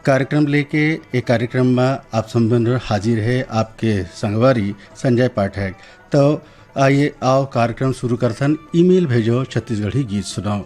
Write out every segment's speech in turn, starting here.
कार्यक्रम लेके एक कार्यक्रम में आप संबंध हाजिर है आपके संगवारी संजय पाठक। तो आइए आओ कार्यक्रम शुरू करथन। ईमेल भेजो छत्तीसगढ़ी गीत सुनाओ।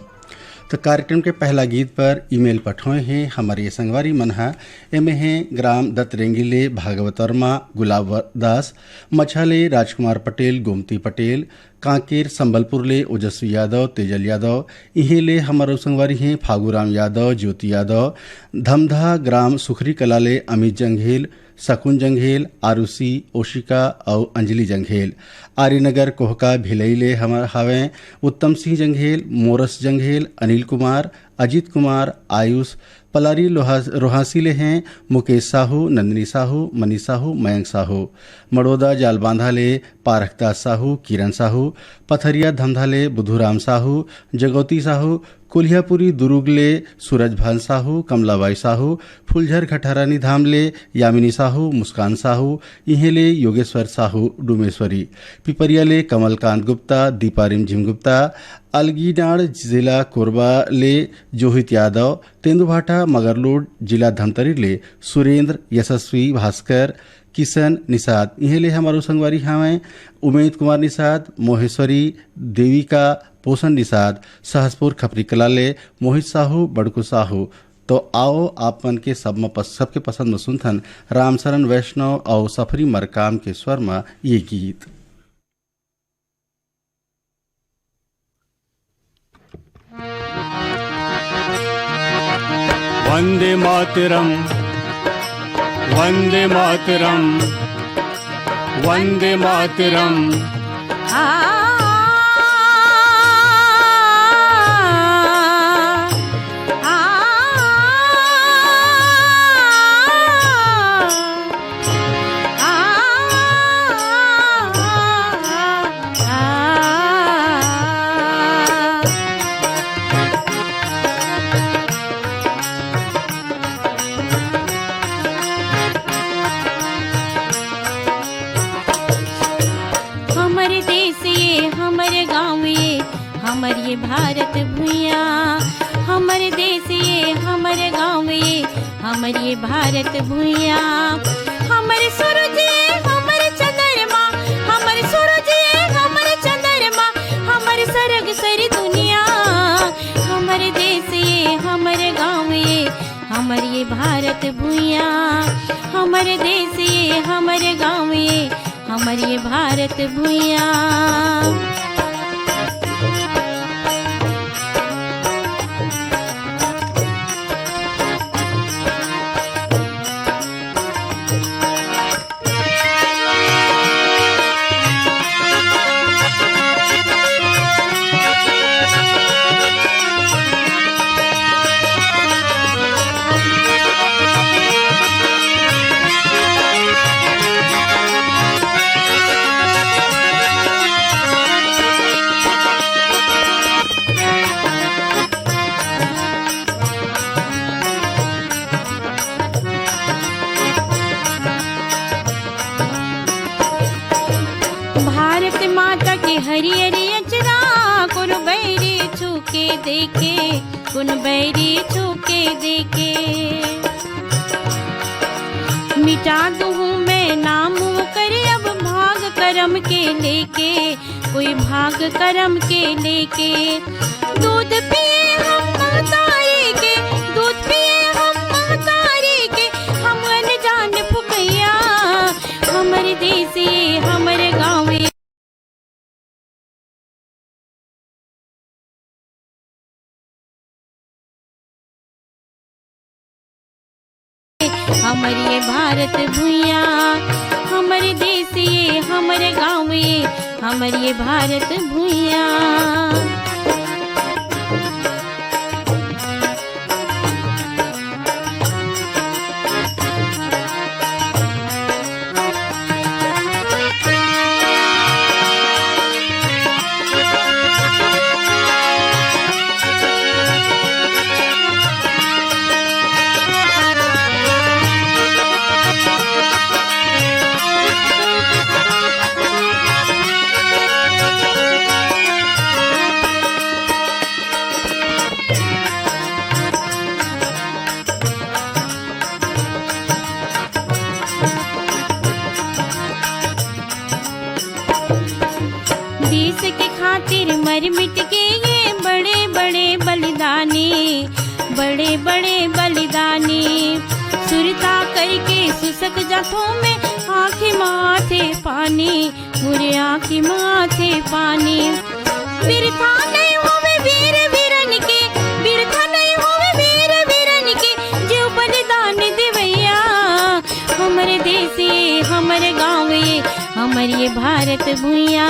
तो कार्यक्रम के पहला गीत पर ईमेल पठोए हैं हमारे संगवारी मन है। एमे हैं ग्राम दत्त रेंगीले भागवत वर्मा गुलाब दास, मछाले राजकुमार पटेल गोमती पटेल, कांकेर संबलपुर ले ओजस्वी यादव तेजल यादव, इहेले हमारो संगवारी हैं फागूराम यादव ज्योति यादव, धमधा ग्राम सुखरी कला ले अमित जंघेल शकुन जंघेल आरुषि ओशिका और अंजलि जंघेल, आर्यनगर कोहका भिलईले हमार हावें उत्तम सिंह जंघेल मोरस जंघेल अनिल कुमार अजीत कुमार आयुष पलारी रोहासी ले हैं मुकेश साहू नंदिनी साहू मनी साहू मयंक साहू, मड़ोदा जाल बांधा ले पारखदास साहू किरण साहू, पथरिया धमधा ले बुधुराम साहू जगौती साहू, कुल्हियापुरी दुरुगले सूरजभान साहू कमलाबाई साहू, फुलझर खठारानी धाम ले यामिनी साहू मुस्कान साहू, इहेले योगेश्वर साहू डुमेश्वरी, पिपरिया ले कमलकांत गुप्ता दीपा रिमझिम गुप्ता, अलगीडाड़ जिला कोरबा ले जोहित यादव, तेंदुभाटा मगरलोड जिला धमतरी ले सुरेंद्र यशस्वी भास्कर किशन निषाद, इहेले हमारो संगवारी हावें उमेद कुमार निषाद मोहेश्वरी देविका पोषण निषाद, सहसपुर खपरी कला ले मोहित साहू बड़कू साहू। तो आओ आपन के सबके पसंद में सुनथन रामशरण वैष्णव और सफरी मरकाम के स्वर में ये गीत। वंदे मातरम वंदे मातरम वंदे मातरम। हमर ये भारत भुइया हमर देश ये हमर गाँव ये हमर ये भारत भुइया, हमर सूरज ये हमर चंद्रमा हमर सूरज ये हमर चंद्रमा, हमर सरग सर दुनिया, हमर देश ये हमर गाँव ये हमर ये भारत भुइया, हमर देश ये हमर गाँव ये हमर ये भारत भुइया। हरियरी अचरा कुन बैरी छूके देखे कुन बैरी छूके देखे, मिटा दूँ मैं नाम करे अब भाग करम के लेके, कोई भाग करम के लेके, दूध पिए हम महतारी के दूध पिए हम महतारी के, हम अनजान फुकैया, हमर देश ये हमरे गाँव ये हमर ये भारत भुइया, हमर देश ये हमर गाँव ये हमर ये भारत भुइया। देश के खातिर मर मिट के ये बड़े बड़े बलिदानी, बड़े बड़े बलिदानी। सुरता करके सुसक जाथों में आँखें माथे पानी, मुरे आँखें माथे पानी। बिरथा नहीं होवे वीर वीरन के, बिरथा नहीं होवे वीर वीरन के, जो बलिदान देवैया। हमरे देश ये हमरे गाँव ये हमर ये भारत भुइया,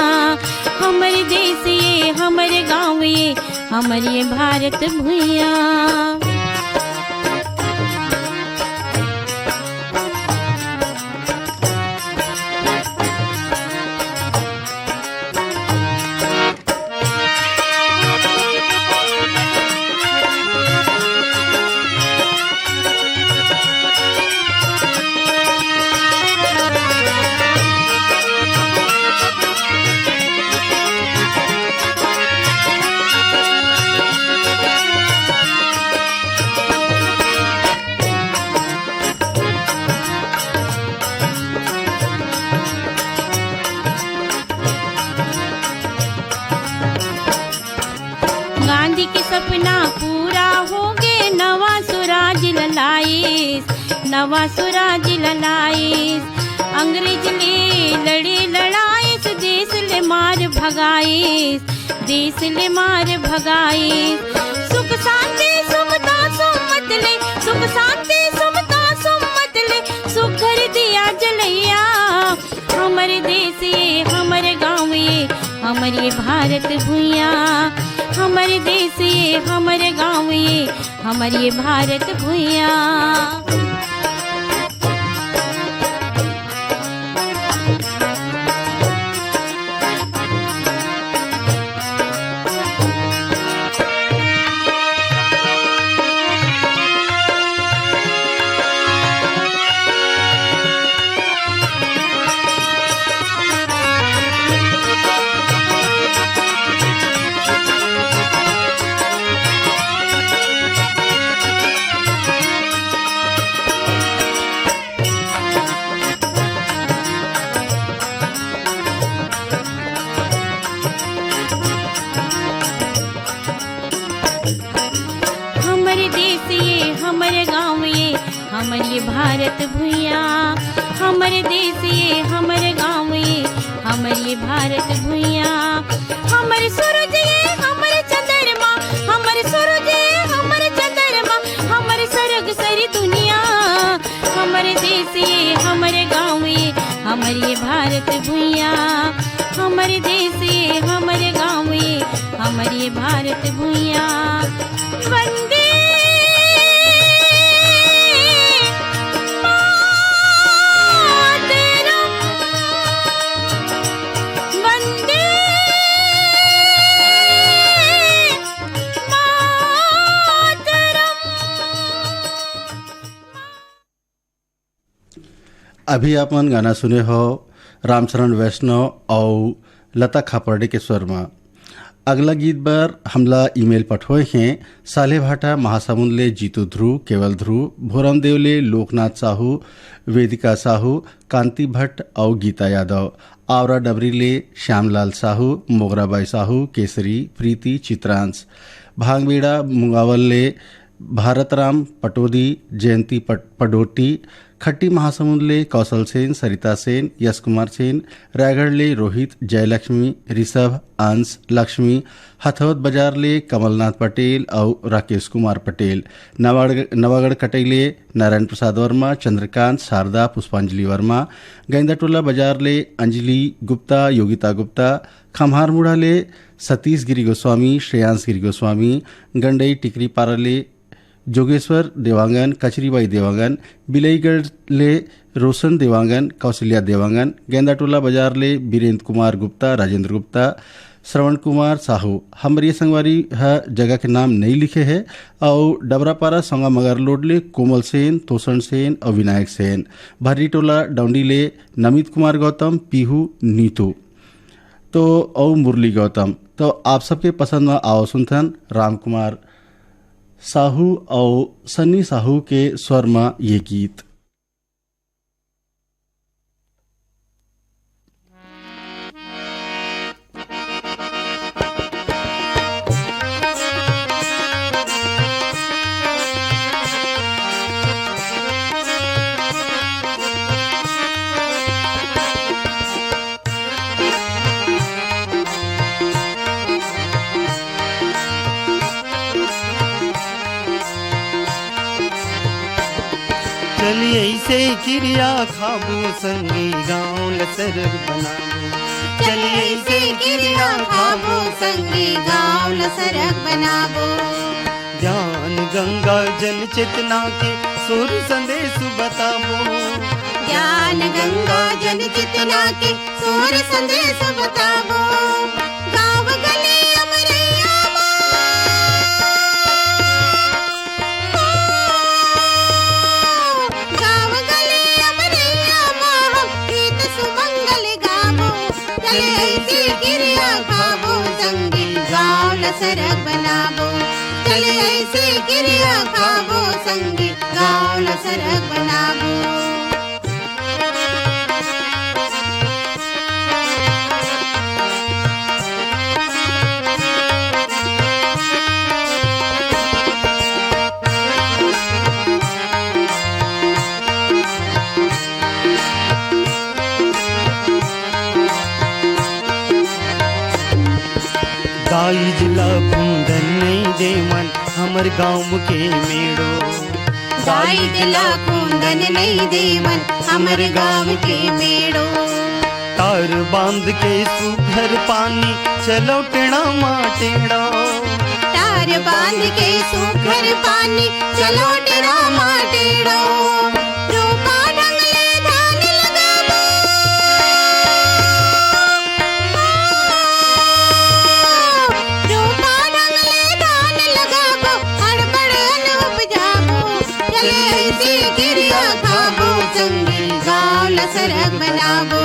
हमर देश ये हमर गाँव ये हमर ये भारत भुइया। गांधी के सपना पूरा होगे, नवा स्वराज ललाइस, नवा स्वराज ललाइस। अंग्रेज ले लड़े लड़ाइस, देश ले मार भगाइस, देश ले मार भगाइस। सुख शांति सुमता सुमत ले, सुख शांति सुमता सुमत ले, सुख घर दिया जलैया। हमर देश ये हमर गाँव ये हमर ये भारत भुइया, हमर देश ये हमर गाँव ये हमर ये भारत भुइया। हमर देश ये हमर गाँव ये हमर ये भारत भुइया, हमर देश ये हमर गाँव ये हमर ये भारत भुइया। हमर सूरज ये हमर चंद्रमा, हमर सूरज ये हमर चंद्रमा, हमर सरग सरी दुनिया। हमर देश ये हमर गाँव ये हमर ये भारत भुइया, हमर देश ये हमर गाँव ये हमर ये भारत भुइया। वंदे अभी आपन गाना सुने हो रामचरण वैष्णव और लता खापर्डे के स्वर में। अगला गीत बार हमला ईमेल पठोए हैं साले भाटा महासमुंद ले जीतू ध्रुव, केवल ध्रुव, भोरम देव ले लोकनाथ साहू, वेदिका साहू, कांति भट्ट और गीता यादव, आवरा डबरी ले श्यामलाल साहू, मोगराबाई साहू, केसरी, प्रीति, चित्रांश, भांगबेड़ा मुंगावल ले भारतराम पटोदी, जयंती पडोटी, खट्टी महासमुंद ले कौशल सेन, सरिता सेन, यश कुमार सेन, रायगढ़ ले रोहित, जयलक्ष्मी, ऋषभ, अंश, लक्ष्मी, हथौद बाजार ले कमलनाथ पटेल और राकेश कुमार पटेल, नवागढ़ कटैले नारायण प्रसाद वर्मा, चंद्रकांत, शारदा, पुष्पांजलि वर्मा, गेंदाटोला बाजार ले अंजलि गुप्ता, योगिता गुप्ता, खम्हार मुड़ा ले सतीश गिरी गोस्वामी, श्रेयांश गिरी गोस्वामी, गंडई टिकरी पारा ले जोगेश्वर देवांगन, कचरीबाई देवांगन, बिलईगढ़ ले रोशन देवांगन, कौशल्या देवांगन, गेंदाटोला बाजार ले बीरेंद्र कुमार गुप्ता, राजेंद्र गुप्ता, श्रवण कुमार साहू। हमारी ये संगवारी जगह के नाम नहीं लिखे हैं। और डबरापारा संगा मगर लोड ले कोमल सेन, तोषण सेन और विनायक सेन। भर्री टोला डाउंडी ले नमित कुमार गौतम, पीहू, नीतू तो और मुरली गौतम। तो आप सबके पसंद में आओ सुनथन राम कुमार साहू और सन्नी साहू के स्वर में ये गीत। चलिए ऐसे क्रिया खाबो संगी गाँव लसरग बनाबो। चलिए ऐसे क्रिया खाबो संगी गाँव लसरग बनाबो। ज्ञान गंगा जल चेतना के सुर संदेश बताबो। ज्ञान गंगा जन चेतना के सुर संदेश बताबो। गाँव गली अमरैया गाँव गली अमरैया हम गीत सुमंगल गाबो। चले ऐसी क्रिया खाबो संगी गाँव लसरग बनाबो। चले ऐसी क्रिया खाबो संगी गाँव लसरग बनाबो। गाई जिला कुंदन नहीं दे मन हमर गाँव के मेड़ो। गाई दिला कुंदन नहीं देवन हमर गाँव के मेड़ो। तार बांध के सुघर पानी चलो टेढ़ा माटेड़ा। तार बांध के सुघर पानी चलो टेढ़ा माटेड़ो। रूपा ढंगले धान लगाबो। रूपा ढंगले धान लगाबो। हड़बड़ अन्न उपजाबो। चले ऐसी क्रिया खाबो संगी गाँव लसरग बनाबो।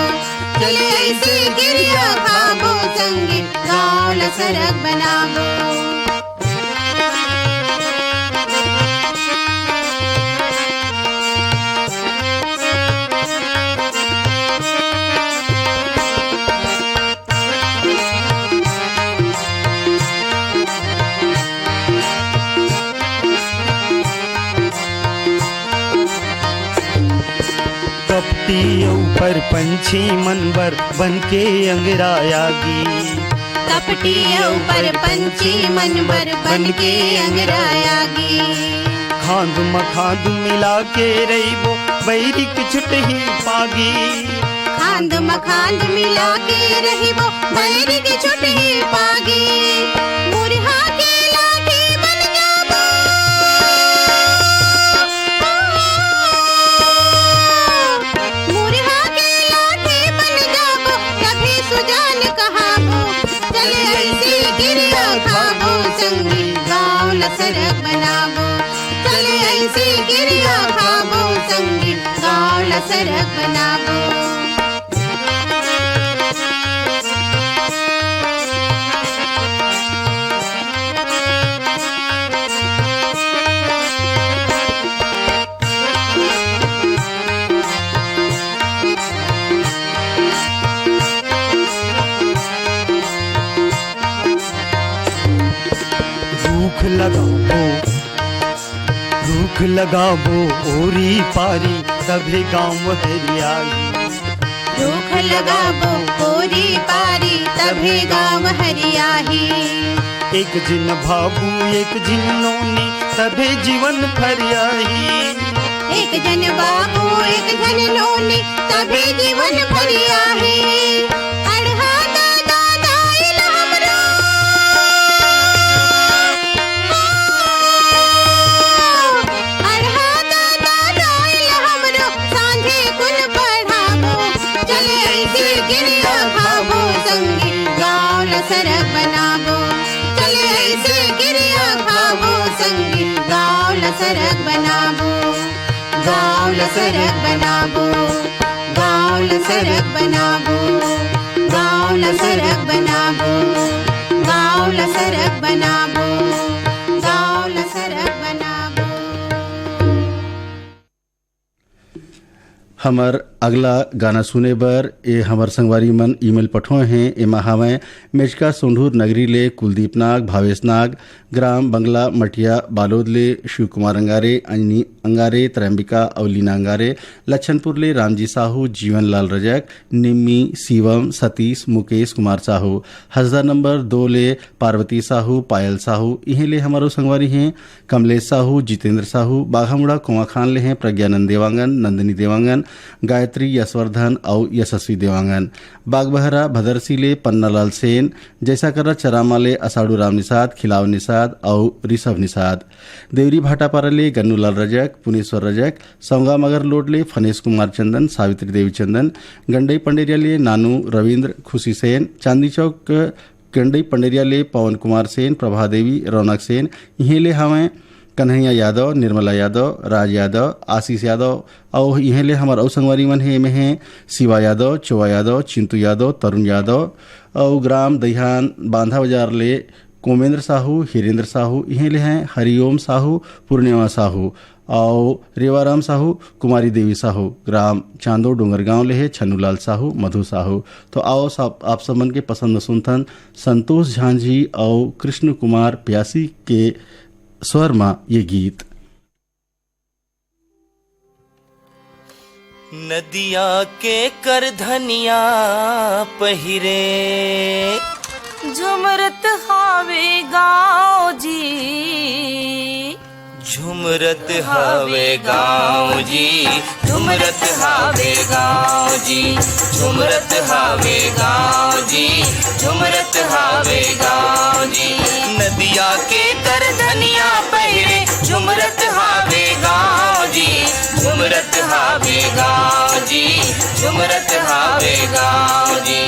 चले ऐसी क्रिया खाबो संगी गाँव लसरग बनाबो। कपटी ऊपर पंछी मनबर बन के अंगरायागी। कपटी ऊपर पंछी मनबर बन के अंगरायागी। खांद मखांद मिला के रहीबो बैरिक छुटही पागी। खांद मखांद मिला के रहीबो बैरी की छुटही पागी। मुरहा के लाठी बन जाबो। मुरहा के लाठी बन जाबो। कभी सुजान कहाबो। चले ऐसी क्रिया खाबो संगी गाँव लसरग बनाबो। चले ऐसी क्रिया खाबो संगी गाँव लसरग बनाबो। रुख लगाबो ओरी पारी तभी गाँव हरियाली। रूख लगाबो कोरी पारी तभी गाँव हरियाही। एक जिन भाबू एक जिन नोनी तभी जीवन फरियाही। एक जन बाबू एक जन नोनी तभी जीवन फरियाही। अढ़ा दादा दाइल हमरो अढ़ा दादा दाइल हमरो सांझे कुल पढ़ाबो। चले ऐसे गिरिया खाबो संगी गाँव लसरक बनाबो। चले ऐसे गिरिया खाबो संगी गाँव लसरक बनाबो। गाँव लसरक बनाबो गाँव लसरक बनाबो गाँव लसरक बनाबो गाँव लसरक बनाबो गाँव लसरक बनाबो। हमर अगला गाना सुने बर ये हमर संगवारी मन ईमेल पठोए हैं। एमा हमें मेचका सोंढूर नगरी ले कुलदीप नाग, भावेश नाग, ग्राम बंगला मटिया बालोद ले शिव कुमार अंगारे, अंजनी अंगारे, त्रैम्बिका अवलीना अंगारे, लच्छनपुर ले रामजी साहू, जीवन लाल रजक, निम्मी, शिवम, सतीश, मुकेश कुमार साहू, हजदा नंबर 2 ले पार्वती साहू, पायल साहू। इहें ले हमारो संगवारी हैं कमलेश साहू, जितेंद्र साहू, बाघामुड़ा कुआं खान ले हैं प्रज्ञानंद देवांगन, नंदिनी देवांगन, गायत्री यशवर्धन और यशस्वी देवांगन। बागबहरा भदरसी ले पन्नालाल सेन, जैसा करा चरामा ले असाड़ू राम निषाद, खिलाव निषाद और ऋषभ निषाद। देवरी भाटापारा ले गन्नूलाल रजक, पुनेश्वर रजक, सौंगा मगर लोड ले फनेश कुमार चंदन, सावित्री देवी चंदन, गंडई पंडेरिया ले नानू रविंद्र, खुशी सेन, चांदी चौक गंडई पंडेरिया ले पवन कुमार सेन, प्रभा देवी, रौनक सेन। यहीं ले हमें कन्हैया यादव, निर्मला यादव, राज यादव, आशीष यादव और यहीं ले हमारे और संगवारी मन है में हैं शिवा यादव, चौवा यादव, चिंतू यादव, तरुण यादव और ग्राम दहियान बांधा बाजार ले कोमेंद्र साहू, हिरेंद्र साहू। यहीं ले हैं हरिओम साहू, पूर्णिमा साहू और रेवाराम साहू, कुमारी देवी साहू। ग्राम चांदो डोंगरगांव ले है छन्नूलाल साहू, मधु साहू। तो आओ आप सबन के पसंद सुनथन संतोष झांझी और कृष्ण कुमार प्यासी के स्वर में ये गीत। नदिया के कर धनिया पहिरे झुमरत हावे गाँव जी। झुमरत हावे गाँव जी, झुमरत हावे गाँव जी, झुमरत हावे गाँव जी, झुमरत हावे गाँव जी। नदिया के कर धनिया पहिरे झुमरत हावे गाँव जी। झुमरत हावे गाँव जी, झुमरत हावे गाँव जी।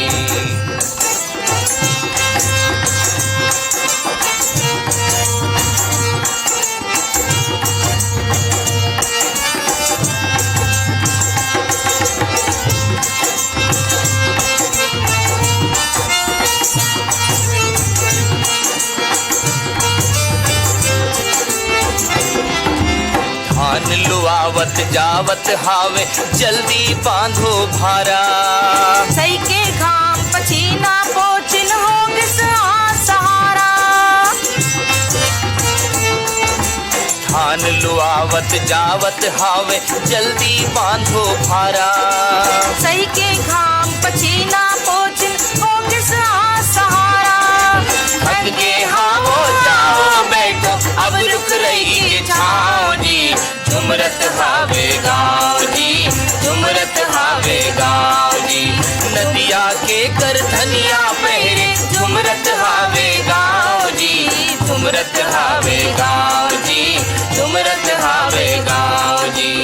लुआवत जावत हावे जल्दी बांधो भारा। सही के घाम पसीना पोछिन होंगे सहारा। धान लुआवत जावत हावे जल्दी बांधो भारा। सही के घाम पसीना पोछिन होंगे सहारा। थक के हावो जाओ बैठो अब रुक रही के छाँव जी। झुमरत हावे गाँव जी, झुमरत हावे गाँव जी। नदिया के कर धनिया पहिरे झुमरत हावे गाँव जी। झुमरत हावे गाँव जी, झुमरत हावे गाँव जी।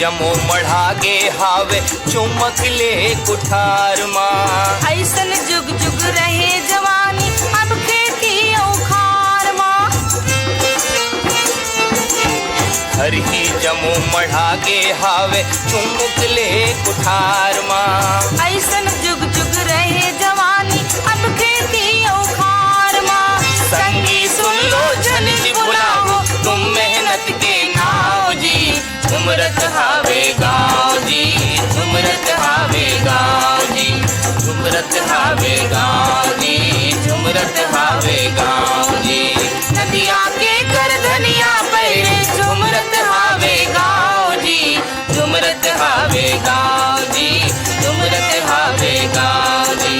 जमो मढ़ागे हावे चुमक ले कुठार माँ। ऐसन जुग जुग रहे जवानी अब खेती औखार माँ। हर ही जमो मढ़ागे हावे चुमक ले कुठार माँ। ऐसन जुग जुग रहे जवानी अब खेती औखार झुमरत हावे गाँव जी, झुमरत हावे गाँव जी। नदिया के कर धनिया पैरे झुमरत हावे गाँव जी, झुमरत हावे गाँव जी, झुमरत हावे गाँव जी।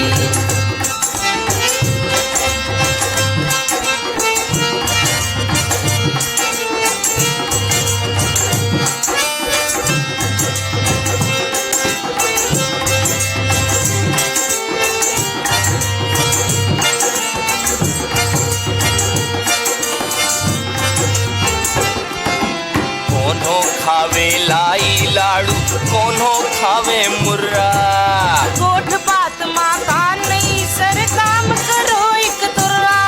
कोनो खावे लाई लाड़ू, कोनो खावे मुर्रा। गोठ बात माँ का नहीं सर काम करो एक तुर्रा।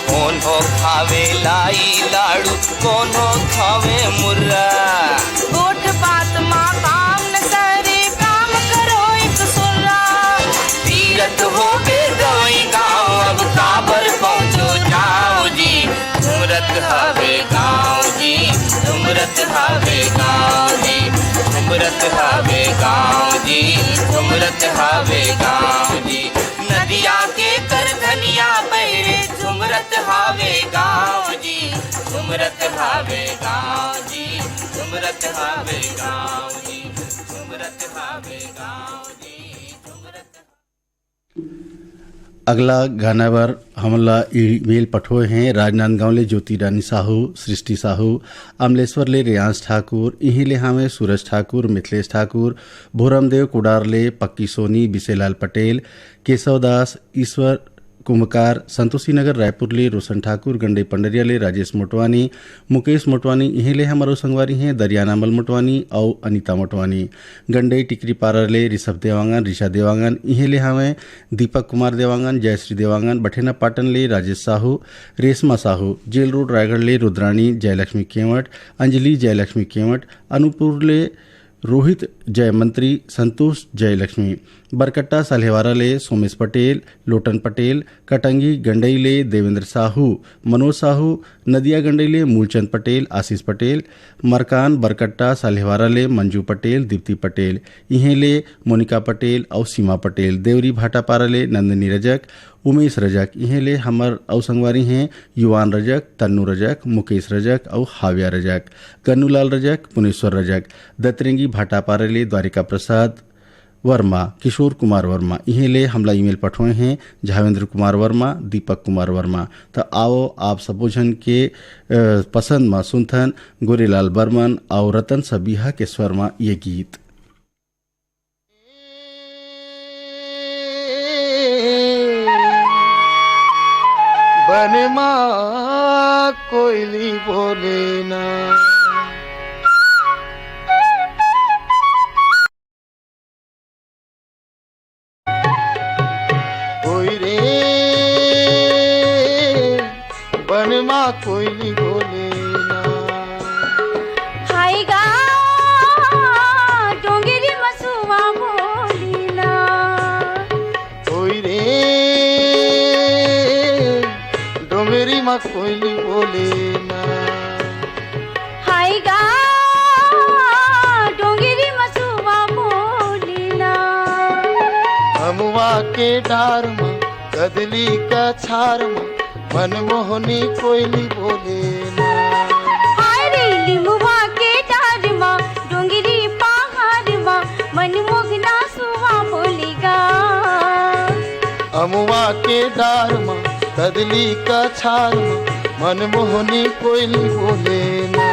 कोनो खावे लाई लाड़ू, कोनो खावे मुर्रा। गोठ बात माँ काम न सरे काम करो एक सुर्रा। तीरथ हो गए गई गाँव, अब काबर पहुँचो जाओ जी। झुमरत हावे गाँव जी, झुमरत हावे गाँव जी, झुमरत हावे गाँव जी, झुमरत हावे गाँव जी। नदिया के कर धनिया पैरे झुमरत हावे गाँव जी, झुमरत हावे गाँव जी, झुमरत हावे गाँव जी, झुमरत हावे गाँव जी, झुमरत। अगला गाना पर हमला ईमेल पठोए हैं राजनांदगांव ले ज्योति रानी साहू, सृष्टि साहू, अमलेश्वर ले रियांश ठाकुर, इही ले हमें सूरज ठाकुर, मिथिलेश ठाकुर, भोरमदेव कुडार ले पक्की सोनी, बिसेलाल पटेल, केशवदास, ईश्वर कुमकार, संतोषी नगर रायपुर ले रोशन ठाकुर, गंडे पंडरिया ले राजेश मोटवानी, मुकेश मोटवानी, इहे ले हमारो संगवारी हैं दरियानामल मोटवानी और अनीता मोटवानी। गंडे टिकरी पारा ले ऋषभ देवांगन, ऋषा देवांगन, इहे ले हमें दीपक कुमार देवांगन, जयश्री देवांगन, बठेना पाटन ले राजेश साहू, रेशमा साहू, जेल रोड रायगढ़ ले रुद्राणी जयलक्ष्मी केवट, अंजलि जयलक्ष्मी केवट, अनूपपुर ले रोहित जयमंत्री, संतोष जयलक्ष्मी, बरकट्टा साल्हेवारा ले सोमेश पटेल, लोटन पटेल, कटंगी गंडई ले देवेंद्र साहू, मनोज साहू, नदिया गंडई ले मूलचंद पटेल, आशीष पटेल, मरकान बरकट्टा साल्हेवारा ले मंजू पटेल, दीप्ति पटेल, इहें ले मोनिका पटेल और सीमा पटेल, देवरी भाटापारा ले नंदनी रजक, उमेश रजक, इहें ले हमर और संगवारी हैं युवान रजक, तन्नू रजक, मुकेश रजक और हाव्या रजक, गन्नूलाल रजक, पुनेश्वर रजक, दतरेंगी भाटापारा ले द्वारिका प्रसाद वर्मा, किशोर कुमार वर्मा, इहे ले हमला ईमेल पठोए हैं झावेंद्र कुमार वर्मा, दीपक कुमार वर्मा। तो आओ आप सबोजन के पसंद में सुनथन गोरेलाल बर्मन और रतन सबिहा के स्वर में ये गीत। बन माँ कोयली बोले ना, कोई रे बन माँ कोयली बोले ना। हाय गा डोंगरी मसुआ बोली ना। कोई रे डोंगरी माँ कोयली बोले ना। हाय गा डोंगरी मसुआ बोली ना। हमुआ के डार में कदली का छार में मनमोहनी कोयली बोले ना। हाय रे लिमुआ के डार मा डोंगरी पहाड़ मा मनमोहना सुआ बोलेगा। हमुआ के डार में कदली का छार में मनमोहनी कोयली बोले ना।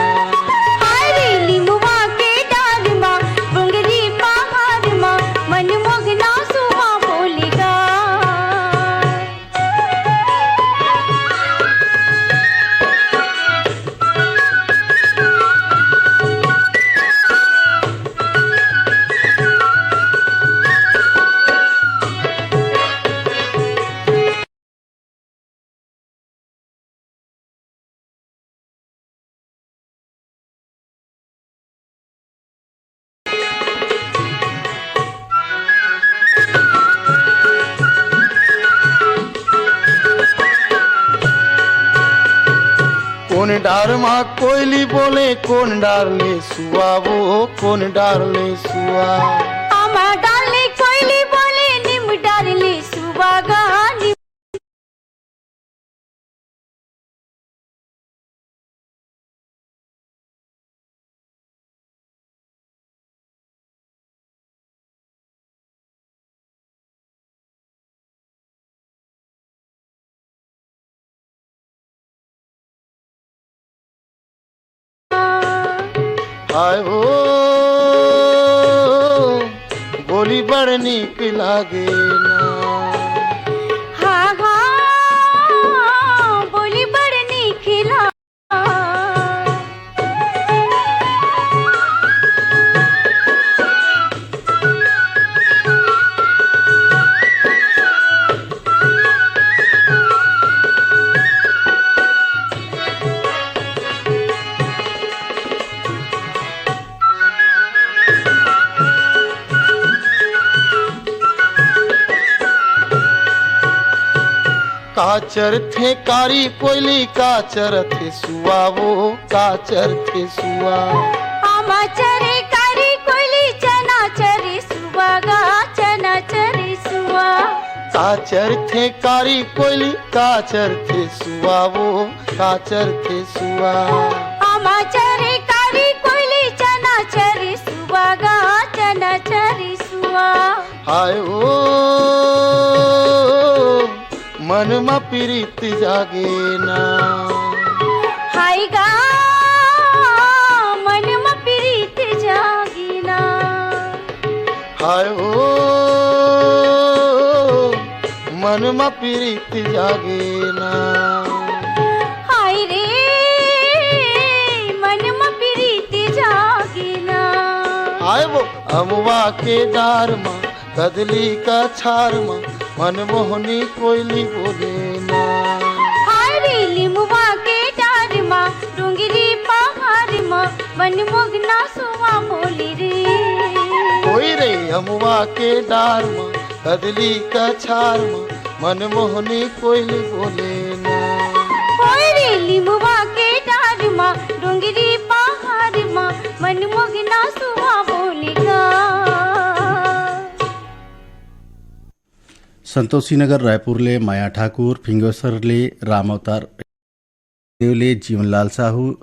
हाय रे लिमुआ के डार मा डोंगरी पहाड़ मा मनमोहना सुआ बोलेगा। कौन डार माँ कोयली बोले, कौन डार ले सुआ, वो कौन डार ले सुआ। आमा नीम डालले सुबागा नीम हाय हो बोली बड़ नीक लागे ना। हाँ हाँ बोली बड़ नीक ला काचर थे कारी कोयली काचर थे सुआ वो काचर थे सुआ। आमा चरे कारी कोयली चना चरे सुबागा चना चरे सुआ। काचर थे कारी कोयली काचर थे सुआ वो काचर थे सुआ। आमा चरे कारी कोयली चना चरे सुबागा चना चरे सुआ। हाय ओ मन में प्रीत जागे ना। हाय गा मन में प्रीत जागिना। हाय ओ मन में प्रीत जागे ना। हाय रे मन में प्रीत जागिना। हाय वो अमवा के डार माँ कदली का छार माँ मनमोहनी कोयली बोले ना। हाय रे लिमुआ के डार माँ डोंगरी पहाड़ माँ मनमोहना सुआ बोली रे। कोई रे अमवा के डार माँ कदली का छार माँ मनमोहनी कोयली बोले ना। हाय रे लिमुआ के डार माँ डोंगरी पहाड़ माँ मनमोहना सुआ बोलेगा। संतोषी नगर रायपुर ले माया ठाकुर, फिंगेश्वर ले राम अवतार देवले जीवनलाल साहू,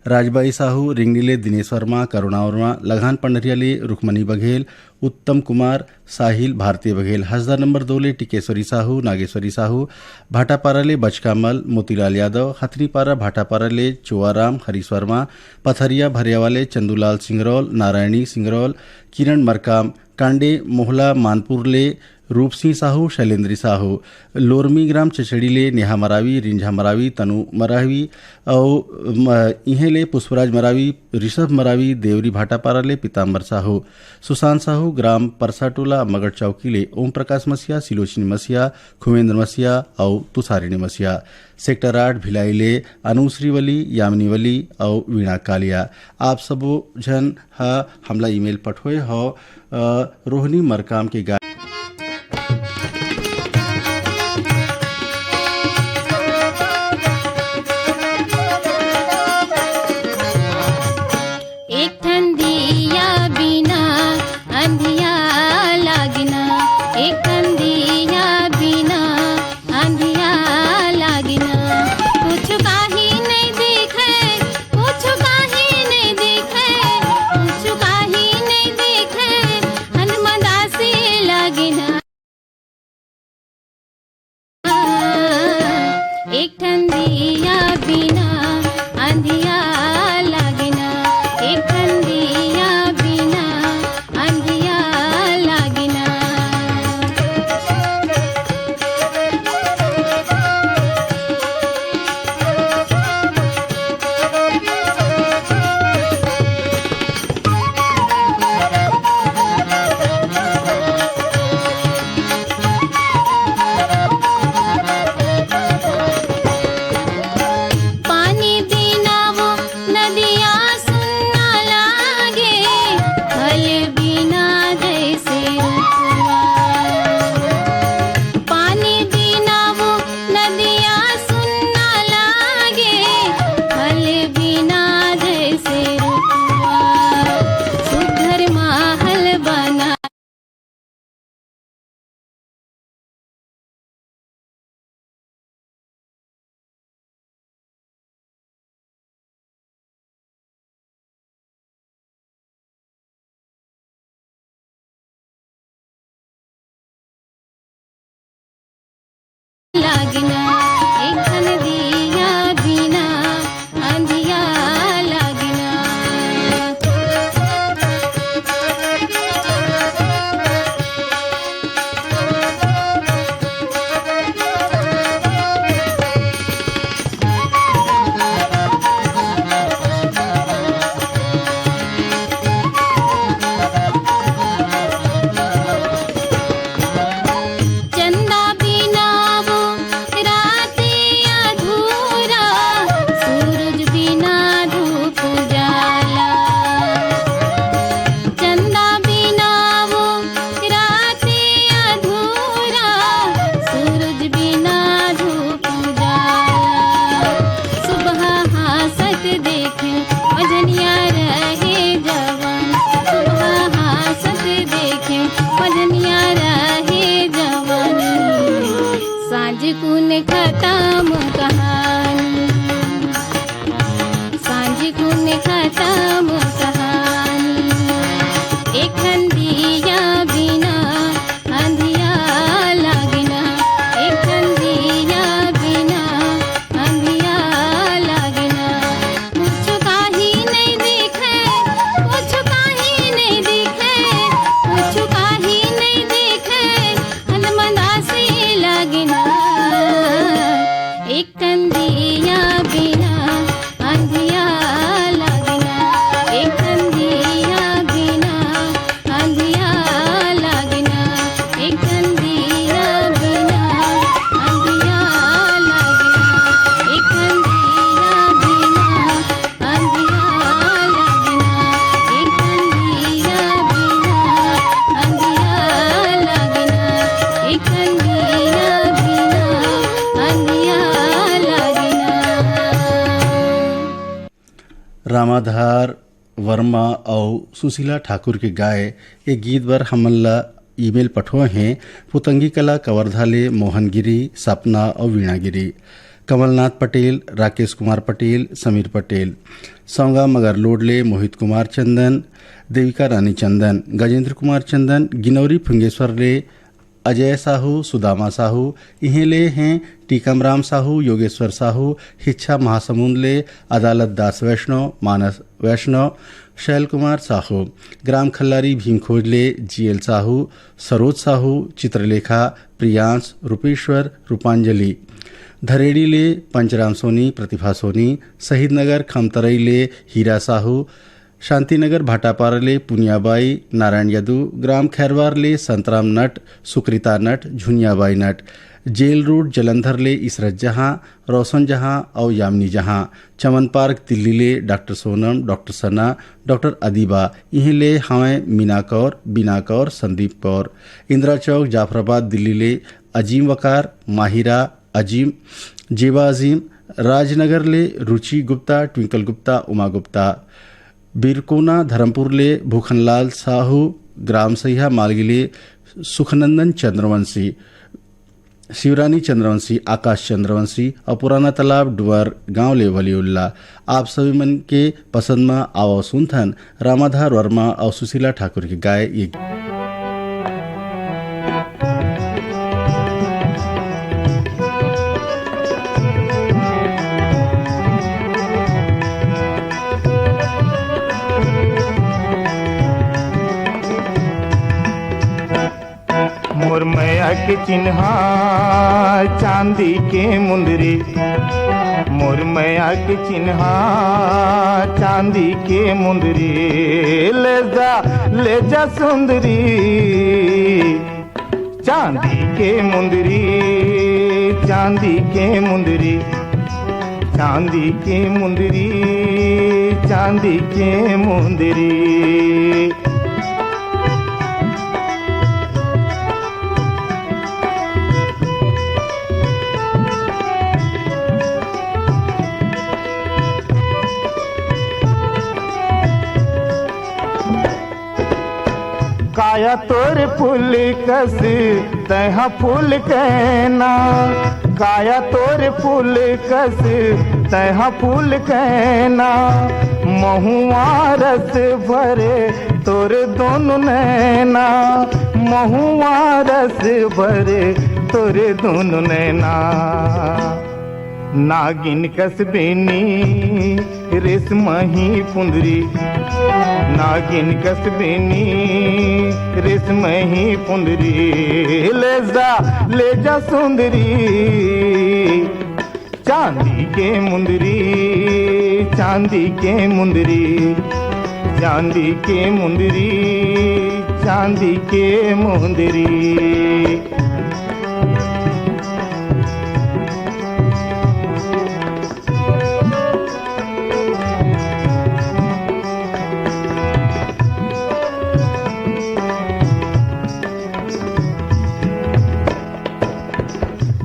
राजबाई साहू, रिंगनीले दिनेश वर्मा, करुणा वर्मा, लघान पंडरियाले रुक्मणी बघेल, उत्तम कुमार, साहिल भारतीय बघेल, हसदार नंबर 2 ले टिकेश्वरी साहू, नागेश्वरी साहू, भाटापारा ले बचकामल, मोतीलाल यादव, हथनीपारा भाटापारा ले चुआराम, हरीश वर्मा, पथरिया भरियावाले चंदूलाल सिंगरौल, नारायणी सिंगरौल, किरण मरकाम, कांडे मोहला मानपुर ले रूप सिंह साहू, शैलेंद्री साहू, लोरमी ग्राम चचड़ीले नेहा मरावी, रिंझा मरावी, तनु मरावी और इहेले पुष्पराज मरावी, ऋषभ मरावी, देवरी भाटापाराले पीताम्बर साहू, सुशांत साहू, ग्राम परसाटोला मगड़ चौकीले ओम प्रकाश मसिया, सिलोचनी मसिया, खुमेंद्र मसिया और तुषारिणी मसिया, सेक्टर 8 भिलाईले अनुश्री वली, यामिनी वली और वीणा कालिया। आप सबो जन हमला ईमेल पठोए हो रोहिणी मरकाम के गा हनुमदासी लागना एकन दिया बिना अंधिया लागना चंदा बिना वो रातें अधूरा सूरज बिना धूप उजाला चंदा बिना वो रातें अधूरा सूरज बिना धूप उजाला सुबह हासत देखे मजनिया रहे जवान सुबह हासत देखे मजनिया रहे जवान साँझ कुन खत्म कहानी साँझ कुन खत्म कहानी एकन दिया बिना अंधिया लागना एकन दिया बिना अंधिया लागना कुछ काही नहीं दिखे कुछ काही नहीं दिखे कुछ काही नहीं दिखे हलमंदासी लागना एकन दिया बिना अंधिया लागना एकन दिया बिना अंधिया लागना एकन दिया बिना अंधिया लागना एकन दिया बिना अंधिया लागना एकन दिया बिना अंधिया लागना एकन दिया बिना अंधिया लागना रामाधार वर्मा और सुशीला ठाकुर के गाए ये गीत बर हमला ईमेल पठो हैं पुतंगी कला कवर्धाले मोहनगिरी सपना और वीणागिरी कमलनाथ पटेल राकेश कुमार पटेल समीर पटेल सौंगा मगर लोडले मोहित कुमार चंदन देविका रानी चंदन गजेंद्र कुमार चंदन गिनौरी फुंगेश्वरले अजय साहू सुदामा साहू इहेले हैं टीकमराम साहू योगेश्वर साहू हिच्छा महासमुंदले अदालत दास वैष्णव मानस वैष्णव शैल कुमार साहू ग्राम खल्लारी भीम खोजले जीएल साहू सरोज साहू चित्रलेखा प्रियांश रूपेश्वर रूपांजलि धरेड़ीले पंचराम सोनी प्रतिभा सोनी शहीदनगर खमतरईले हीरा साहू शांतिनगर भाटापारले पुनियाबाई नारायण यदू ग्राम खैरवारले संतराम नट सुकृता नट झुनियाबाई नट जेल रोड जलंधरले इसरत जहां रोशन जहां और यामिनी जहां चमन पार्क दिल्लीले डॉक्टर सोनम डॉक्टर सना डॉक्टर अदीबा इहिले हवें मीना कौर बीना कौर संदीप कौर इंदिरा चौक जाफराबाद दिल्लीले अजीम वकार माहिरा अजीम जेबा अजीम राजनगरले रुचि गुप्ता ट्विंकल गुप्ता उमा गुप्ता बीरकोना धर्मपुरले भूखनलाल साहू ग्राम सहिया मालगिले सुखनंदन चंद्रवंशी शिवरानी चंद्रवंशी आकाश चंद्रवंशी और पुराना तालाब डुअर गांव ले वलीउल्ला आप सभी मन के पसंद में आओ सुनथन रामाधार वर्मा और सुशीला ठाकुर के गाए ये मुरमैया के चिन्हा चांदी के मुंदरी मुरमैया के चिन्हा चांदी के मुंदरी ले जा सुंदरी चांदी के मुंदरी चांदी के मुंदरी चांदी के मुंदरी चांदी के मुंदरी काया तोर फूल कस तहा फूल कहना काया तोर फूल कस तहा फूल कहना महुआ रस भरे तोर दोनों नैना महुआ रस भरे तोरे दोनों नैना। नागिन कसबेनी रेशमही पुंदरी, नागिन कसबेनी रेशमही पुंदरी, ले जा सुंदरी चांदी के मुंदरी, चांदी के मुंदरी, चांदी के मुंदरी, चांदी के मुंदरी।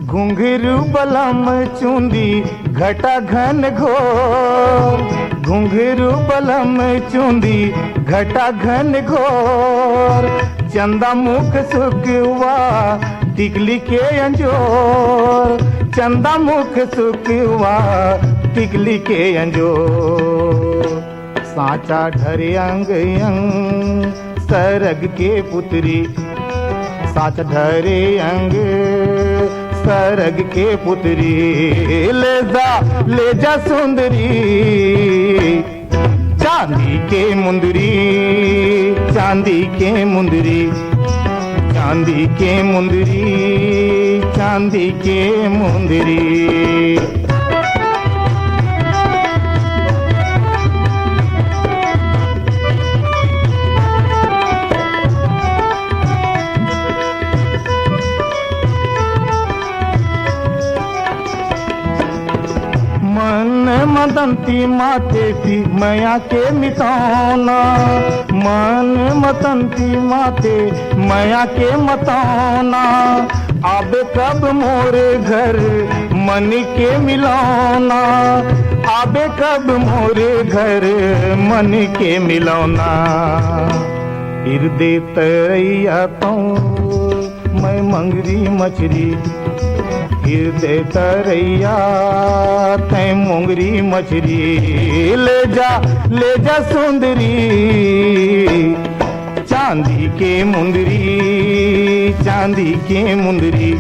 घुंघरू बलम चूंदी घटा घन घोर, घुंघरू बलम चूंदी घटा घन घोर, चंदा मुख सुखवा टिकली के अंजोर, चंदा मुख सुखवा टिकली के अंजोर। सांचा ढरे अंग अंग सरग के पुत्री, साच ढरे अंग सरग के पुत्री, ले जा सुंदरी चांदी के मुंदरी, चांदी के मुंदरी, चांदी के मुंदरी, चांदी के मुंदरी। मदंती माते थी मैया के मिताना, मन मतंती माते मैया के मताना। आबे कब मोरे घर मन के मिलाना, आबे कब मोरे घर मन के मिलाना। हृदय तरैया तो मैं मंगरी मछली, हृदय तरैया तै मोंगरी मछली, ले जा सुंदरी चांदी के मुंदरी, चांदी के मुंदरी,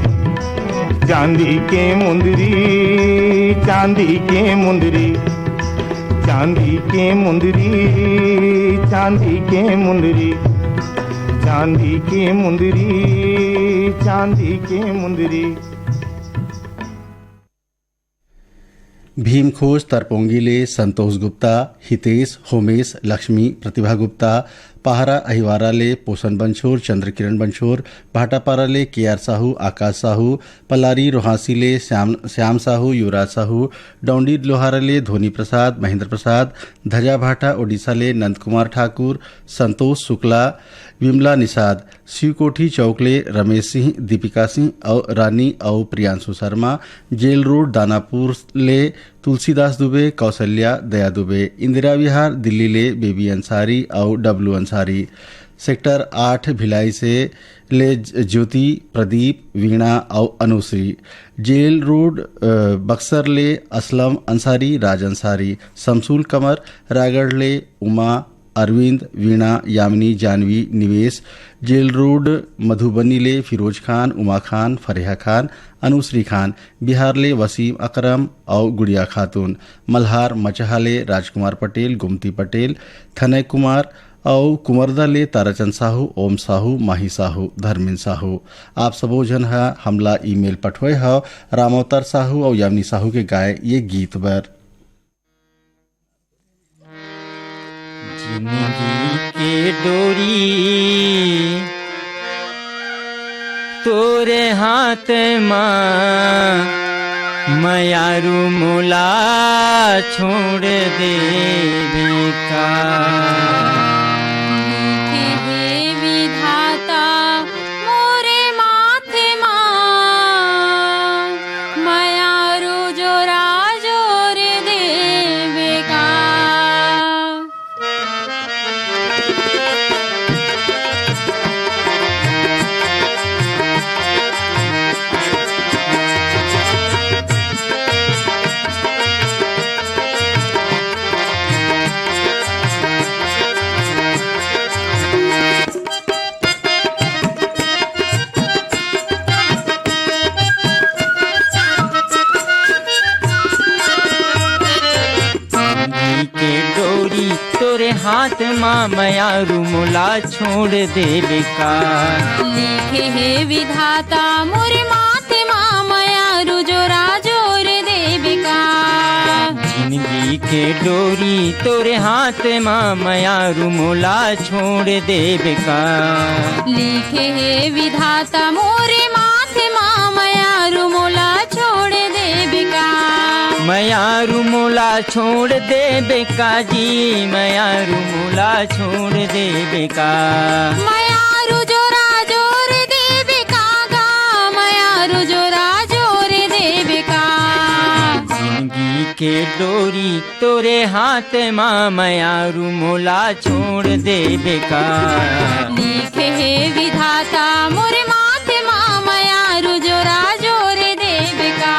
चांदी के मुंदरी, चांदी के मुंदरी, चांदी के मुंदरी, चांदी के मुंदरी, चांदी के मुंदरी, चांदी के मुंदरी। भीमखोज तरपोंगिले संतोष गुप्ता, हितेश, होमेश, लक्ष्मी, प्रतिभा गुप्ता, पहारा अहिवाराले पोषण बंशोर, चंद्रकिरण बंशोर, भाटापाराले केआर साहू, आकाश साहू, पलारी रोहासीले श्याम साहू, युवराज साहू, डौंडी लोहाराले धोनी प्रसाद, महेंद्र प्रसाद, धजा भाटा ओडिशाले नंद कुमार ठाकुर, संतोष शुक्ला, विमला निषाद, शिवकोठी चौकले रमेश सिंह, दीपिका सिंह और रानी और प्रियांशु शर्मा, जेल रोड दानापुर ले तुलसीदास दुबे, कौशल्या दया दुबे, इंदिरा विहार दिल्ली ले बेबी अंसारी और डब्लू अंसारी, सेक्टर 8 भिलाई से ले ज्योति, प्रदीप, वीणा और अनुश्री, जेल रोड बक्सर ले असलम अंसारी, राज अंसारी, शमसूल कमर, रायगढ़ ले उमा, अरविंद, वीणा, यामिनी, जानवी, निवेश, जेल रोड मधुबनी ले फिरोज खान, उमा खान, फरेहा खान, अनुश्री खान, बिहार ले वसीम अकरम और गुड़िया खातून, मल्हार मचहा ले राजकुमार पटेल, गुमती पटेल, थनय कुमार और कुमरदा ले ताराचंद साहू, ओम साहू, माही साहू, धर्मेंद्र साहू। आप सबो जन हमला ईमेल पठवे ह रामोतर साहू और यामिनी साहू के गाय ये गीत बर। जिंदगी के डोरी तोरे हाथ माँ मयारू मोला छोड़ दे का। हे विधाता मोरे माथे माँ मयारू जोरा जोर देवे का। हाथ माँ मयारू मोला छोड़ देवे का। लिखे है विधाता मोरे माथे माँ मयारू जोरा जोर देवे का। जिंदगी के डोरी तोरे हाथ माँ मयारू मोला छोड़ देवे का। लिखे है विधाता मोरे माथे माँ मयारू मोला छोड़ देवे का। मयारू मोला छोड़ देवे का जी, मयारू मोला छोड़ देवे का। मयारू जोरा जोर देवे का गा, मयारू जोरा जोर देवे का। जिंदगी के डोरी तोरे हाथ माँ मयारू मोला छोड़ देवे का। लिखे है विधाता मोरे माथे माँ मयारू जोरा जोर देवे का।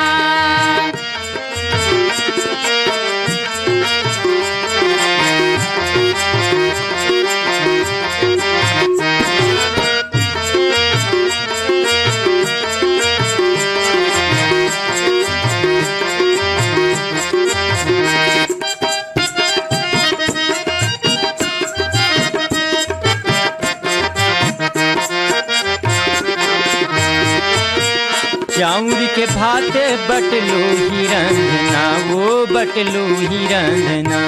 चाउर के भात बटलो ही रंधना, वो बटलो ही रंधना।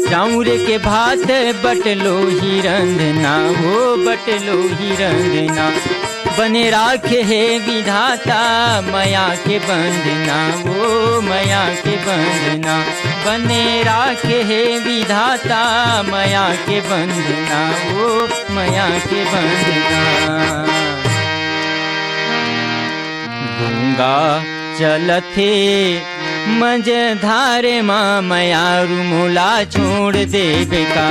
चाउर के भात बटलो ही रंधना, वो बटलो ही रंधना। बने राखे है विधाता मया के बंधना, वो मया के बंधना। बने राखे है विधाता मया के बंधना, वो मया के बंधना। गंगा चलथे मझधार माँ मयारू मोला छोड़ देवे का।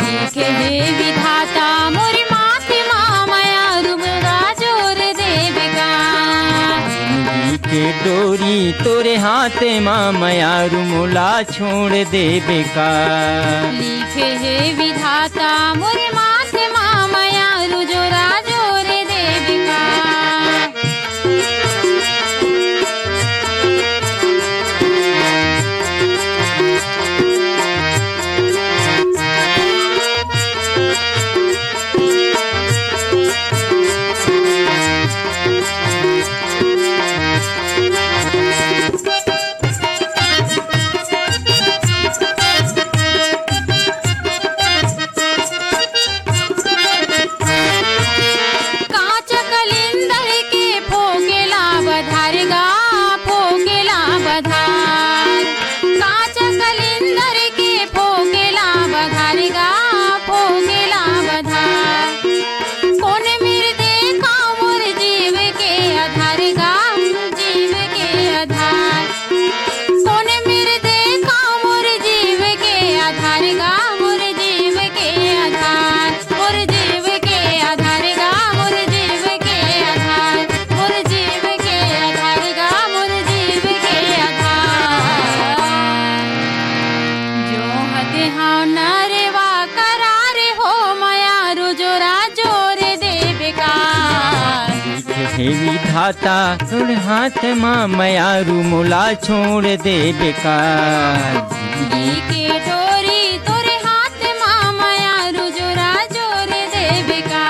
लिखे है विधाता मोरे माथे माँ मयारू मोला जोर देवे का। जिंदगी के डोरी तोरे हाथ माँ मयारू मोला छोड़ देवे का। लिखे है विधाता मोरे माथे माँ मयारू जोरा जोर देवे का। हे विधाता तोर हाथ माँ मयारू मोला छोड़ देवे का। के डोरी तोरे हाथ माँ मयारू जोरा जोर देवे का।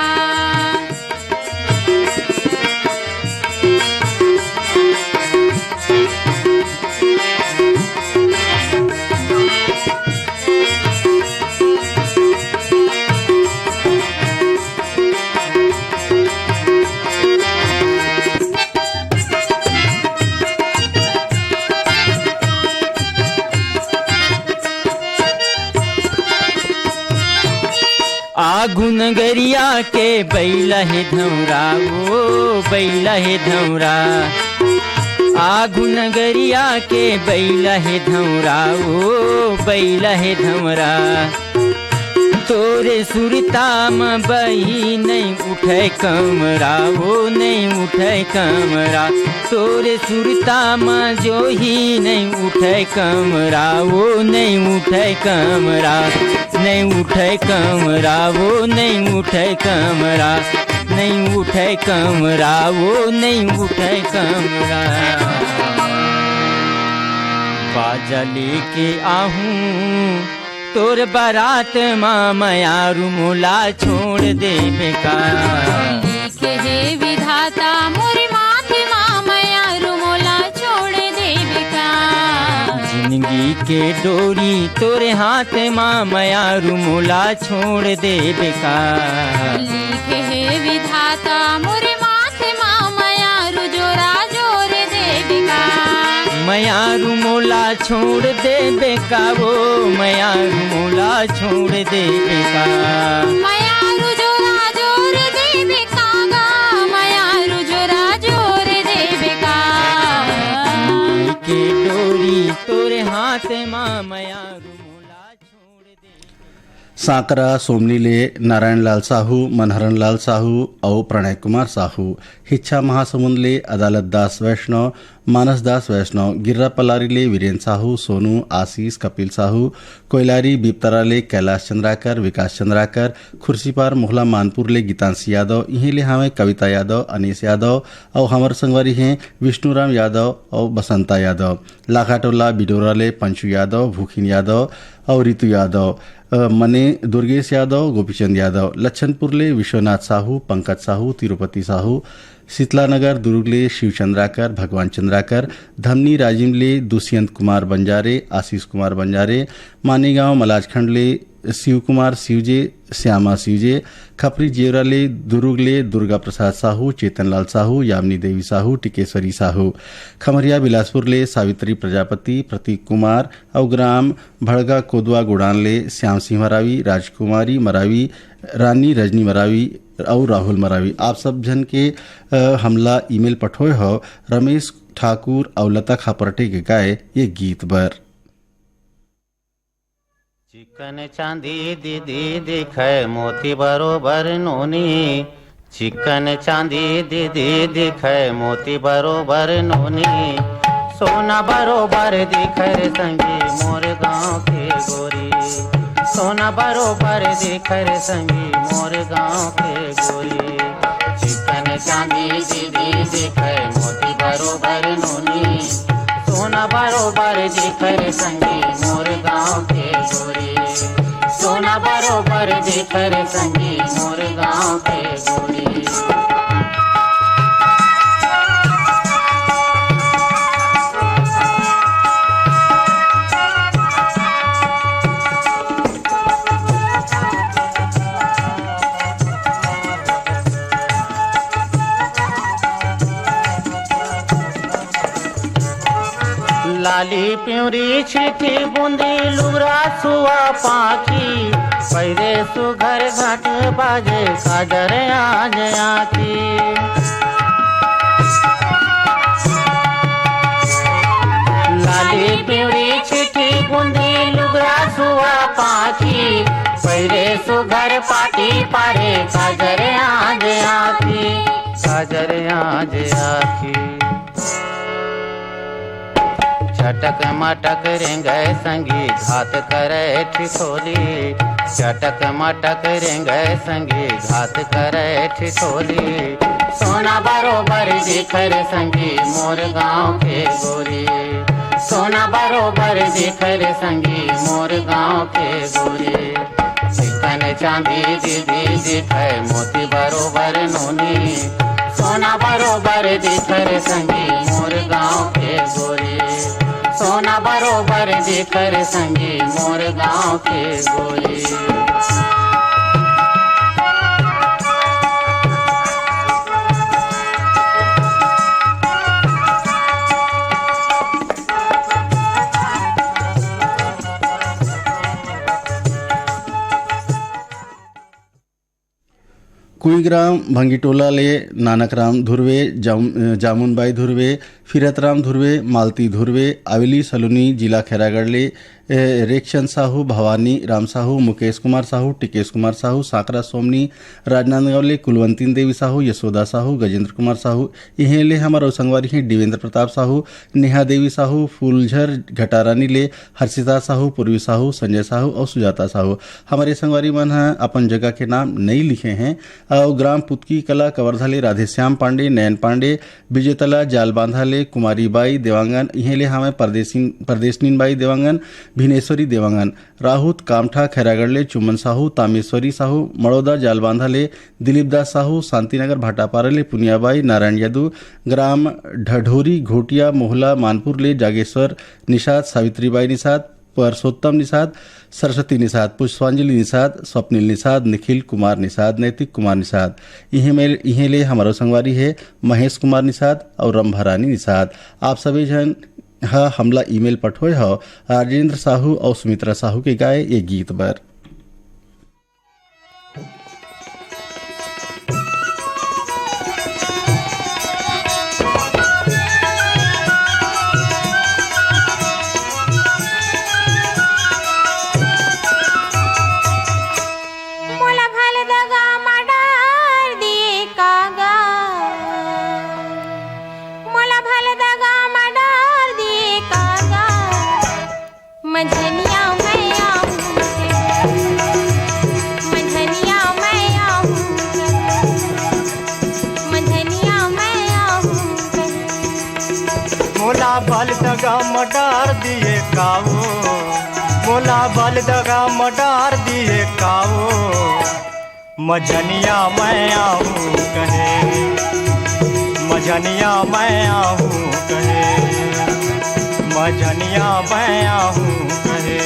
आगू नगरिया के बैला है धौरा, ओ बैला है धौरा। आगू नगरिया के बैला है धौरा, ओ बैला है धौरा। तोरे सुरता में बही नहीं उठे कमरा, वो नहीं उठे कमरा। तोरे सुरता में जो ही नहीं उठे कमरा, वो नहीं उठे कमरा। नहीं उठे कमरा, वो नहीं उठे कमरा। नहीं उठे कमरा, वो नहीं उठे कमरा। बाजा लेके आहूँ तोर बारात माँ मयारू मोला छोड़ दे बेकार। लिखे हे विधाता मोरे माथे माँ मयारू मोला छोड़ दे बेकार। जिंदगी के डोरी तोरे हाथ माँ मयारू मोला छोड़ दे बेकार। लिखे हे विधाता मोरे माथे माँ मयारू जोरा जोर दे बेकार। मयारू मोला छोड़ दे बेका वो मयारू मोला छोड़ दे बेका। मयारू जोरा जोर दे बेकागा मयारू जोरा जोर दे बेका। के डोरी तोरे हाथ माँ मयारू मोला छोड़ दे। सांकरा सोमनीले नारायण लाल साहू, मनहरन लाल साहू और प्रणय कुमार साहू, हिच्छा महासमुंदले अदालत दास वैष्णव, मानस दास वैष्णव, गिर्रा पलारीले वीरेंद्र साहू, सोनू, आशीष, कपिल साहू, कोयलारी बीपतराले कैलाश चंद्राकर, विकास चंद्राकर, खुर्सीपार मोहला मानपुरले गीतांशी यादव, इहेले हमें कविता यादव, अनीस यादव और हमार संगवारी हैं विष्णुराम यादव और बसंता यादव। लाखाटोला बिडोराले पंचू यादव, भूखिन यादव और रितु यादव, मने दुर्गेश यादव, गोपीचंद यादव, लच्छनपुरले विश्वनाथ साहू, पंकज साहू, तिरुपति साहू, शीतलानगर दुर्गले शिव चंद्राकर, भगवान चंद्राकर, धमनी राजिमले दुष्यंत कुमार बंजारे, आशीष कुमार बंजारे, मानेगांव मलाजखंडले शिव कुमार शिवजे, श्यामा शिवजे, खपरी जेवराले दुर्गले दुर्गा प्रसाद साहू, चेतनलाल साहू, यामिनी देवी साहू, टिकेश्वरी साहू, खमरिया बिलासपुरले सावित्री प्रजापति, प्रतीक कुमार और ग्राम भड़गा कोदवा गुड़ानले श्याम सिंह मरावी, राजकुमारी मरावी, रानी रजनी मरावी और राहुल मरावी। आप सब जन के हमला ईमेल पठोए हो रमेश ठाकुर और लता खापरटे के गाए ये गीत बर। चिकन चांदी दीदी दिखे मोती बरोबर नोनी। चिकन चांदी दीदी दिखे मोती बरोबर नोनी। सोना बरोबर दिखे रे संगी मोर गाँव के गोरी। सोना बरोबर दिखे रे संगी मोर गाँव के गोरी। चिकन चांदी दीदी दिखे मोती बरोबर नोनी। सोना बरोबर दिखे रे संगी मोर गाँव के गोरी। सोना बरोबर दिखे रे संगी मोर गाँव के गोरी। लाली प्यूरी छिटी बूंदी लुगरा सुआ पाखी। पैरे सुघर घाट बाजे काजर आज आखी। लाली प्यूरी छिटी बूंदी लुगरा सुआ पाखी। पैरे सुघर पाटी पारे काजर आज आखी। काजर आज आखी। चटक मटक रेंगे संगी घात करे ठिठोली। चटक मटक रेंगे संगी घात करे ठिठोली। सोना बरोबर दिखे रे संगी मोर गाँव के गोरी। सोना बरोबर दिखे रे संगी मोर गाँव के गोरी। चिकन चांदी दीदी दिखे मोती बरोबर नोनी। सोना बरोबर दिखे रे संगी मोर गाँव के गोरी। सोना बरोबर दिखे रे संगी मोर गाँव के गोरी। कुईग्राम भंगीटोला ले नानकराम धुर्वे, जामुनबाई धुर्वे, फिरतराम धुर्वे, मालती धुर्वे, आविली सलोनी जिला खैरागढ़ ले रेक्शन साहू, भवानी राम साहू, मुकेश कुमार साहू, टिकेश कुमार साहू, साकरा सोमनी, राजनांदगांव ले कुलवंतीन देवी साहू, यशोदा साहू, गजेंद्र कुमार साहू, इहें ले हमारा संगवारी हैं देवेंद्र प्रताप साहू, नेहा देवी साहू, फूलझर घटारानी ले हर्षिता साहू, पूर्वी साहू, संजय साहू और सुजाता साहू। हमारे संगवारी मन है अपन जगह के नाम नहीं लिखे हैं और ग्राम पुतकी कला कवर्धा ले राधेश्याम पांडे, नयन पांडे, विजेतला जाल बांधा ले कुमारी बाई देवांगन, इहें ले हमें परदेशनीन बाई देवांगन, भिनेश्वरी देवांगन, राहुत कामठा खैरागढ़ले चुम्बन साहू, तामेश्वरी साहू, मड़ौदा जालबांधाले दिलीप दास साहू, शांतिनगर भाटापाराले पुनियाबाई, नारायण यादव, ग्राम ढढोरी घोटिया मोहला मानपुर ले जागेश्वर निषाद, सावित्रीबाई निषाद, परसोत्तम निषाद, सरस्वती निषाद, पुष्पांजलि निषाद, स्वप्निल निषाद, निखिल कुमार निषाद, नैतिक कुमार निषाद। इहे ले हमारो संगवारी है महेश कुमार निषाद और रंभारानी निषाद। आप सभी जन हमला ईमेल पठोए हो राजेंद्र साहू और सुमित्रा साहू के गाए ये गीत बर। बल दगा मडार दिए कावो, मोला बल दगा मडार दिए कावो, मझनिया मैं आऊँ कहे, मझनिया मैं आऊँ कहे, मझनिया मैं आऊँ कहे।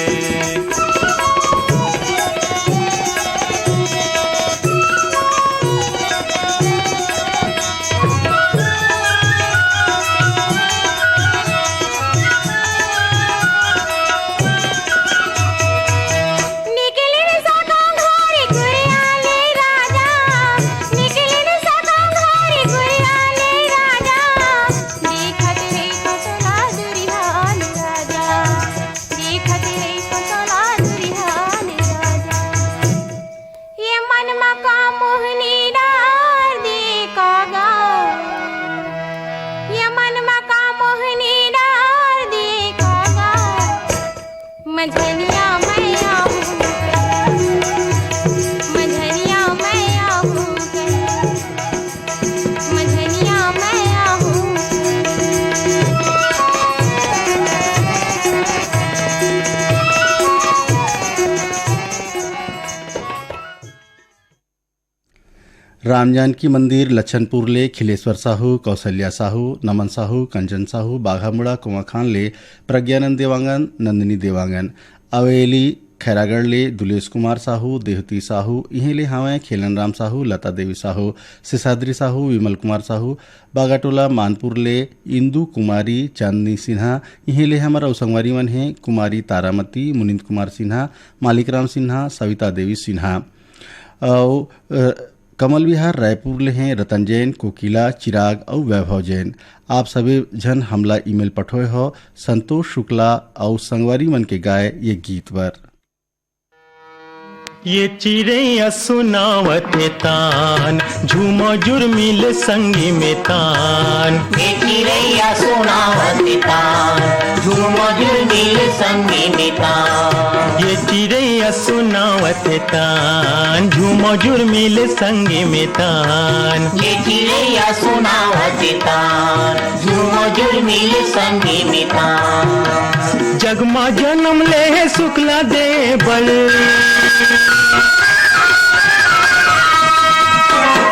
राम जानकी मंदिर लच्छनपुर ले खिलेश्वर साहू, कौशल्या साहू, नमन साहू, कंचन साहू, बाघामुड़ा कुमाखान ले प्रज्ञानंद देवांगन, नंदिनी देवांगन, अवेली खैरागढ़ ले दुलेश कुमार साहू, देहती साहू, इहे ले हवें खेलन राम साहू, लता देवी साहू, सिसाद्री साहू, विमल कुमार साहू, बागाटोला मानपुर ले इंदू कुमारी, चांदनी सिन्हा, इहे ले हमारा संगवारी मन है कुमारी तारामती, मुनिंद कुमार सिन्हा, मालिकराम सिन्हा, सविता देवी सिन्हा। और कमल विहार रायपुर ले हैं रतन जैन, कोकिला, चिराग और वैभव जैन। आप सभी जन हमला ईमेल पठोए हो संतोष शुक्ला और संगवारी मन के गाए ये गीत बर। ये चिड़ैया सुनावते तान, झूमो जुर्मिल संगी में तान। ये चिड़ैया सुनावते तान, झूमो जुर्मिल संगी में तान। ये चिड़ैया सुनावते तान, झूमो जुर्मिल संगी में तान। ये चिड़ैया सुनावते तान, झूमो जुर्मिल संगी में तान। जगमा जन्म ले शुक्ला देवल,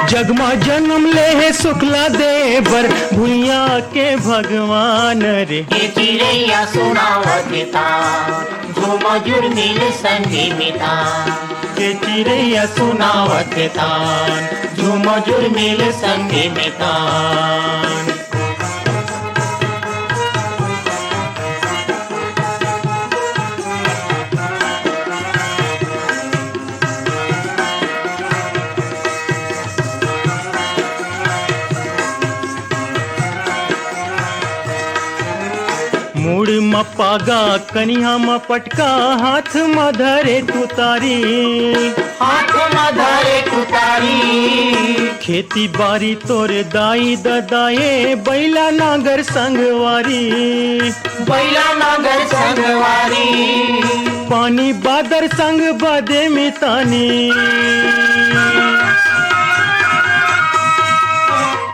जगमा जन्म ले शुक्ला देवर, भुइया के भगवान रे। ये चिड़ैया सुनावते तान, झूमो जुर्मिल संगी में तान। ये चिड़ैया सुनावते तान, झूमो जुर्मिल संगी में तान। मूड म पागा कनिया म पटका, हाथ म धरे तुतारी, हाथ म धरे तुतारी। खेती बारी तोरे दाई ददाए, बैला नागर संगवारी, बैला नागर संगवारी। पानी बादर संग बदे मितानी,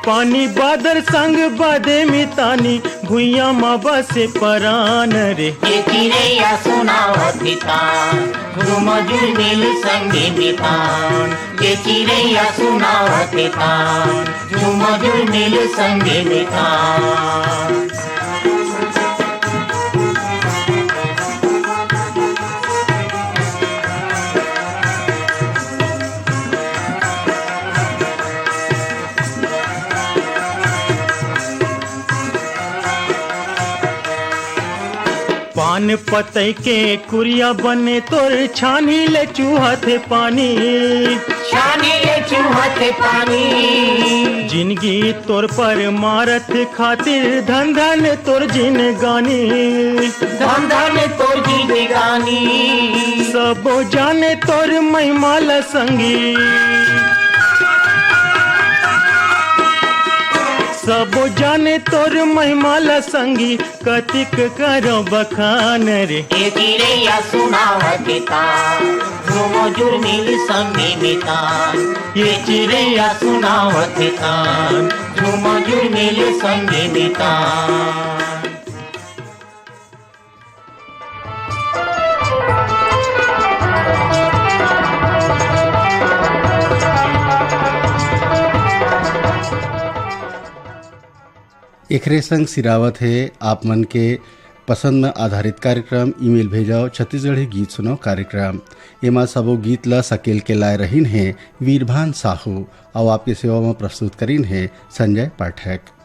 पानी बादर संग बदे मितानी। भुइया माँ बसे परान रे। ये चिड़ैया सुनावत तान झूम झुमिल संगे बितान। ये चिड़ैया सुनावत तान झूम झुमिल संगे बितान। पान पतई के कुरिया बने तोर छानी ले चूहा थे पानी। छानी ले चूहा थे पानी। जिंदगी तोर पर मारत खातिर धन धन तोर जिन गानी। धन धन तोर जिन गानी। सबो जाने तोर महिमाला संगी। सबो जाने तोर महिमाला संगी कतिक करो बखान रे। ये चिड़ैया सुनावत तान झूम झुमिल संगे बितान। ये चिड़ैया सुनावत तान झूम झुमिल संगे बितान। एकरे संग सिरावत है आप मन के पसंद में आधारित कार्यक्रम ईमेल भेजाओ छत्तीसगढ़ी गीत सुनो कार्यक्रम। एमा सबो गीत ला सकेल के लाए रहीन है वीरभान साहू और आपके सेवा में प्रस्तुत करीन है संजय पाठक।